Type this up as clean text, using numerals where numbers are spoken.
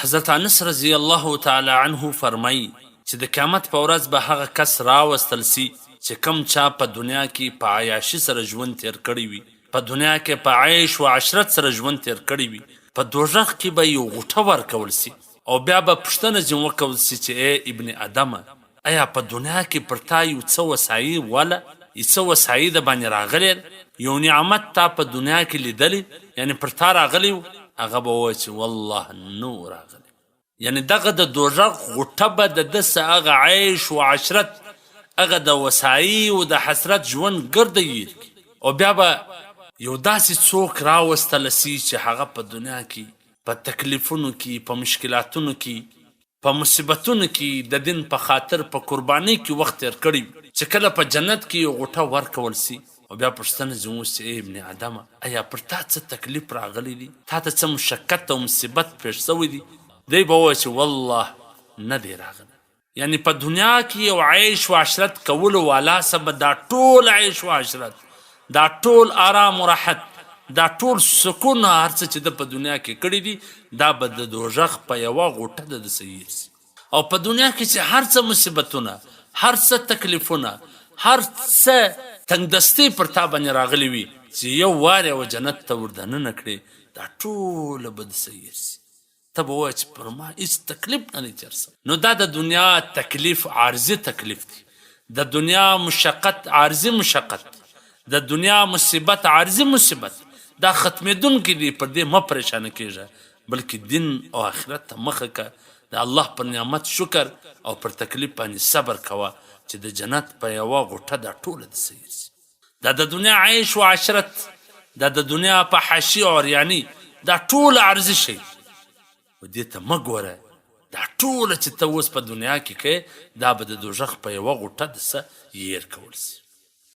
حضرت انس رضی الله تعالی عنه فرمایي چې د قیامت په ورځ به هغه کس راوستل سي چې کم چا په دنیا کې په عیاشي سره ژوند تیر کړی وي، په دنیا کې په عیش و عشرت سره ژوند تیر کړی وي، په دوزخ کې به یو غوټه ورکول سي او بیا به پوښتنه ځینې وکول سي چې ای ابن ادمه، ایا په دنیا کې پر تا یو څه وسایي وله، څه وسایي د باندې راغلی، یو نعمت تا په دنیا کې لیدلی، یعنی پر تا راغلی و؟ هغه به ووایي چې والله نو راغلی. یعنی دغه د دوزخ غوټه به د ده څه هغه عیش و عشرت، هغه د وسایي و د حسرت ژوند ګرده ییر کړي او بیا به یو داسې څوک راوستله سي چې هغه په دنیا کې په تکلیفونو کې، په مشکلاتونو کې، په مصیبتونو کې د دین په خاطر په قربانۍ کې وخت تیر کړی، چې کله په جنت کې یو غوټه ورکول سي او بیا پوښتنه ځینې وشي ای ابن ادمه، ایا پر تا څه تکلیف راغلی دی، تا ته څه مشقت او مصیبت پیښ شوی دی؟ دی به ووایي چې والله نه دی راغلی. یعنی په دنیا کې یو عیش و عشرت کولو والا سبه دا ټول عیش و عشرت، دا ټول آرام و راحت، دا ټول سکون هر څه چې د په دنیا کې کړي دي دا به د دوزخ په یوه غوټه د ده سیر سي. او په دنیا کې چې هر څه مصیبتونه، هر څه تکلیفونه، هر څه تنګدستي پر تا باندې راغلي وي چې یو وار یې جنت ته ور دننه کړې، دا ټوله به د سیر سي. ته به ووایې چې پر ما هېڅ تکلیف نه دی تېر سوی. نو دا د دنیا تکلیف عارضي تکلیف دی، د دنیا مشقت عارضي مشقت، د دنیا مصیبت عارضي مصیبت، دا ختمېدونکي دي، پر دې مه پریشانه کېږه، بلکې دین او آخرت ته مخه که، د الله پر نعمت شکر او پر تکلیف باندې صبر کوه چې د جنت په یوه غوټه دا ټوله د سیر سي. دا د دنیا عیش و عشرت، دا د دنیا په حاشي او عریاني، دا ټول عرضي شی و دې ته مه ګوره. دا ټوله چې ته اوس په دنیا کې کوې دا به د دوزخ په یوه غوټه د څه یېر کول سي.